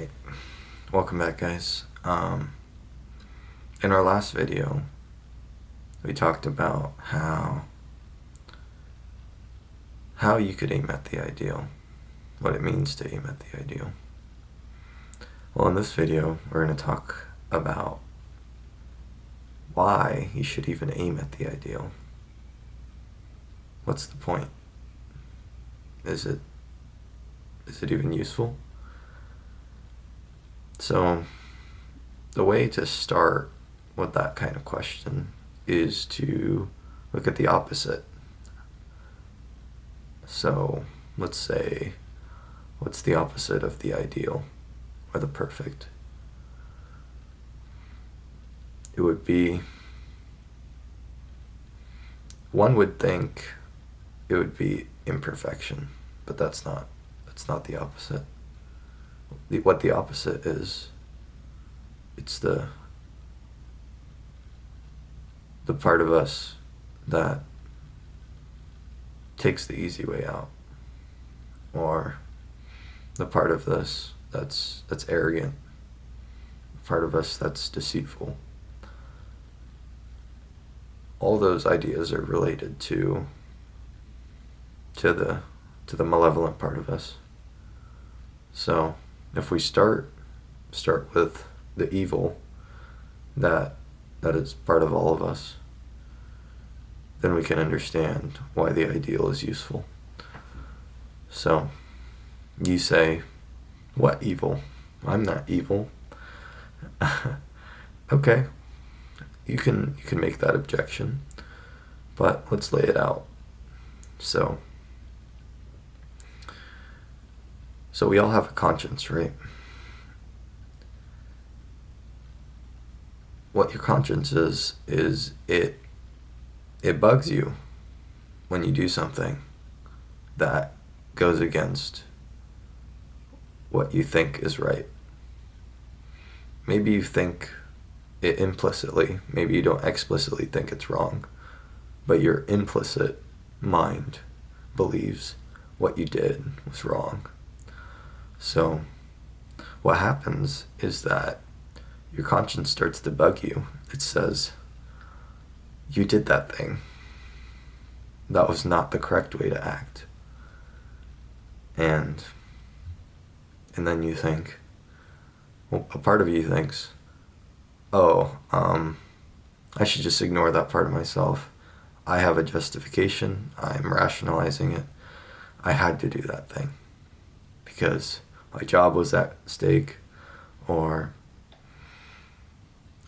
Alright, welcome back, guys. In our last video, we talked about how you could aim at the ideal, what it means to aim at the ideal. Well, in this video, we're going to talk about why you should even aim at the ideal. What's the point? Is it even useful? So, the way to start with that kind of question is to look at the opposite. So, let's say, what's the opposite of the ideal or the perfect? It would be, one would think it would be imperfection, but that's not the opposite. What the opposite is, it's the part of us that takes the easy way out, or the part of us that's arrogant, the part of us that's deceitful. All those ideas are related to the malevolent part of us. So if we start with the evil that is part of all of us, then we can understand why the ideal is useful. So you say, what evil? I'm not evil. Okay, you can make that objection, but let's lay it out. So we all have a conscience, right? What your conscience is it bugs you when you do something that goes against what you think is right. Maybe you think it implicitly, maybe you don't explicitly think it's wrong, but your implicit mind believes what you did was wrong. So what happens is that your conscience starts to bug you. It says, you did that thing. That was not the correct way to act. And then you think, well, a part of you thinks, oh, I should just ignore that part of myself. I have a justification. I'm rationalizing it. I had to do that thing because my job was at stake, or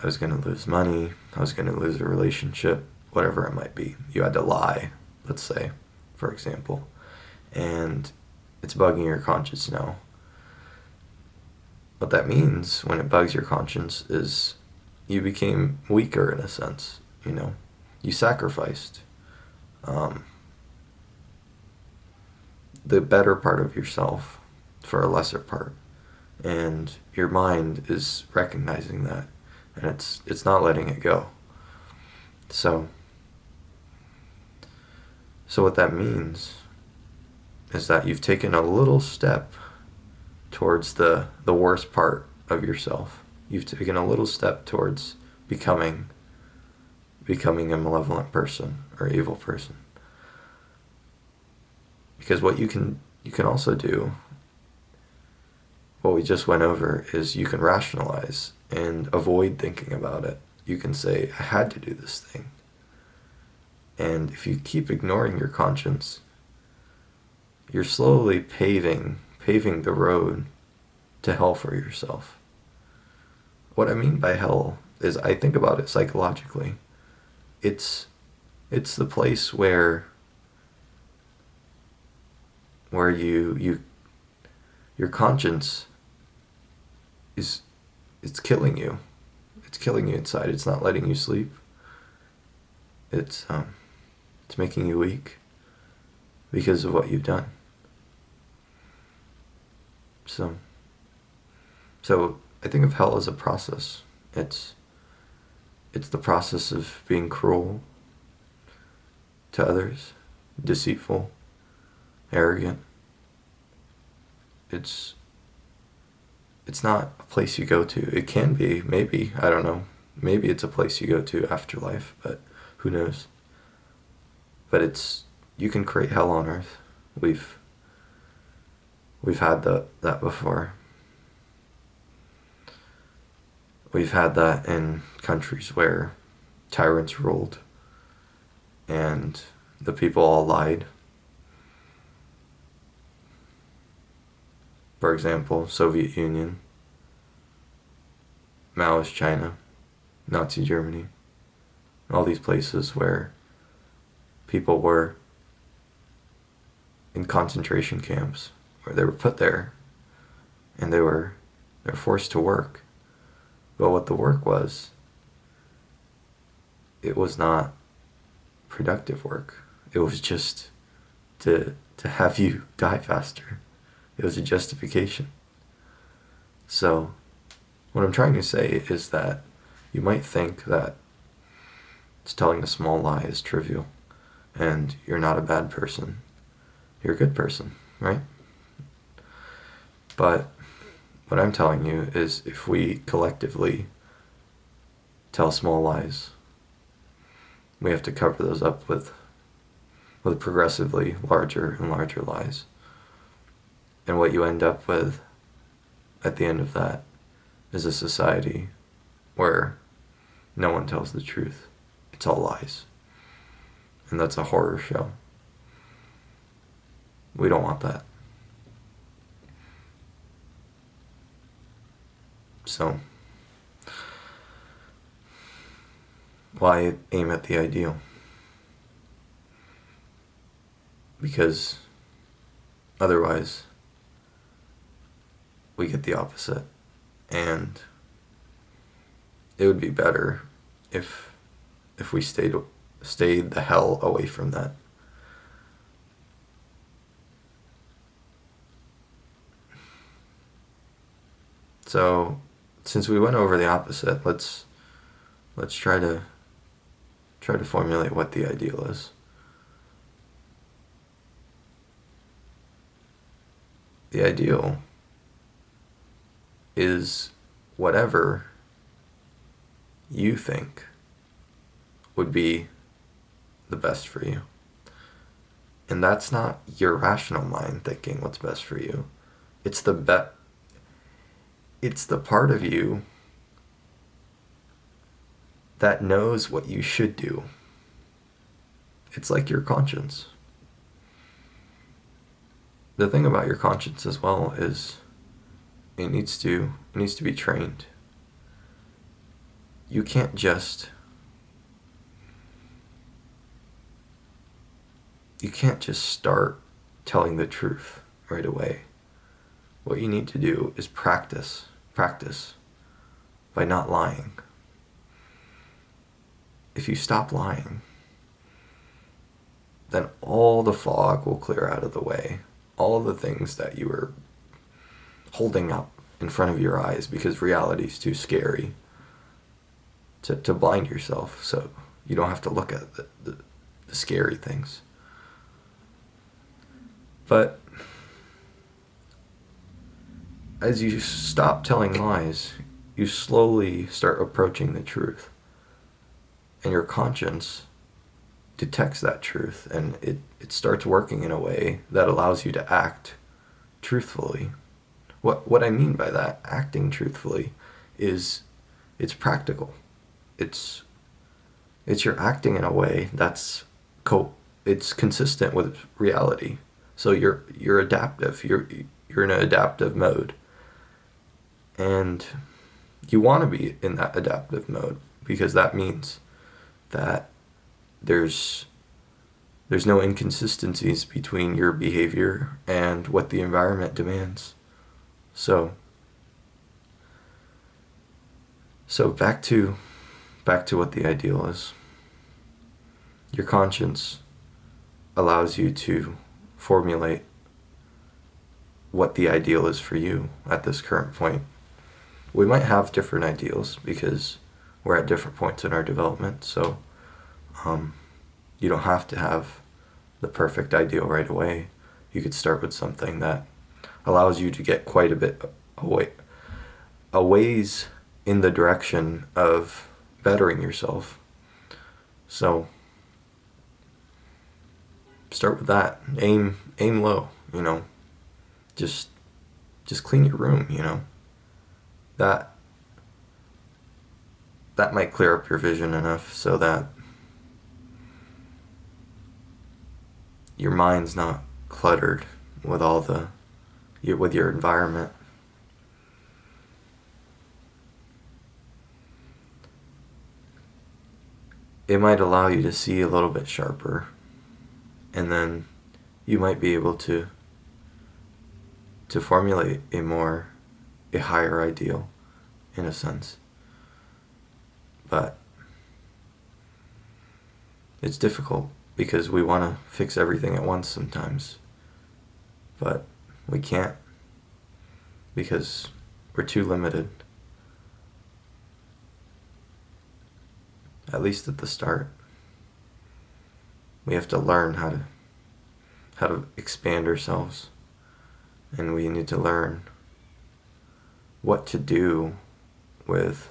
I was going to lose money, I was going to lose a relationship, whatever it might be. You had to lie, let's say, for example, and it's bugging your conscience now. What that means when it bugs your conscience is you became weaker in a sense, You sacrificed the better part of yourself for a lesser part. And your mind is recognizing that, and it's not letting it go. So what that means is that you've taken a little step towards the worst part of yourself. You've taken a little step towards becoming a malevolent person or evil person. Because what you can also do, what we just went over, is you can rationalize and avoid thinking about it. You can say, I had to do this thing. And if you keep ignoring your conscience, you're slowly paving the road to hell for yourself. What I mean by hell is, I think about it psychologically. It's the place where your conscience it's killing you. It's killing you inside. It's not letting you sleep. It's making you weak because of what you've done. So I think of hell as a process. It's the process of being cruel to others, deceitful, arrogant. It's it's not a place you go to. It can be, maybe, I don't know. Maybe it's a place you go to after life, but who knows? But you can create hell on earth. We've had that before. We've had that in countries where tyrants ruled and the people all lied. For example, Soviet Union, Maoist China, Nazi Germany, all these places where people were in concentration camps, where they were put there and they were forced to work. But what the work was, it was not productive work. It was just to have you die faster. It was a justification. So, what I'm trying to say is that you might think that telling a small lie is trivial, and you're not a bad person. You're a good person, right? But what I'm telling you is if we collectively tell small lies, we have to cover those up with progressively larger and larger lies. And what you end up with at the end of that is a society where no one tells the truth. It's all lies. And that's a horror show. We don't want that. So, why aim at the ideal? Because otherwise, we get the opposite. And it would be better if we stayed the hell away from that. So, since we went over the opposite, let's try to formulate what the ideal is. The ideal is whatever you think would be the best for you. And that's not your rational mind thinking what's best for you. It's the part of you that knows what you should do. It's like your conscience. The thing about your conscience as well is it needs to be trained. You can't just start telling the truth right away. What you need to do is practice by not lying. If you stop lying, then all the fog will clear out of the way. All the things that you were holding up in front of your eyes because reality is too scary to blind yourself, so you don't have to look at the scary things. But as you stop telling lies, you slowly start approaching the truth. And your conscience detects that truth, and it starts working in a way that allows you to act truthfully. What I mean by that, acting truthfully, is it's practical. It's you're acting in a way that's it's consistent with reality. So you're adaptive. You're in an adaptive mode. And you want to be in that adaptive mode because that means that there's no inconsistencies between your behavior and what the environment demands. So back to what the ideal is. Your conscience allows you to formulate what the ideal is for you at this current point. We might have different ideals because we're at different points in our development, so you don't have to have the perfect ideal right away. You could start with something that allows you to get quite a bit away, a ways in the direction of bettering yourself. So start with that. Aim low, Just clean your room, That might clear up your vision enough so that your mind's not cluttered with with your environment. It might allow you to see a little bit sharper, and then you might be able to formulate a higher ideal, in a sense. But it's difficult because we want to fix everything at once sometimes, but we can't because we're too limited. At least at the start. We have to learn how to expand ourselves, and we need to learn what to do with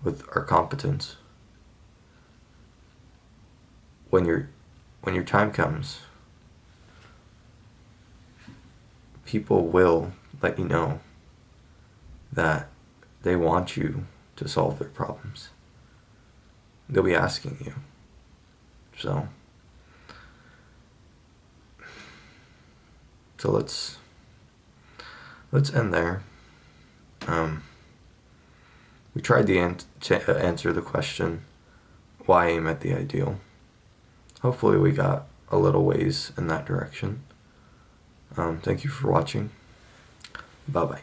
our competence. When your time comes, people will let you know that they want you to solve their problems. They'll be asking you. So let's end there. We tried to answer the question, why aim at the ideal? Hopefully we got a little ways in that direction. Thank you for watching. Bye-bye.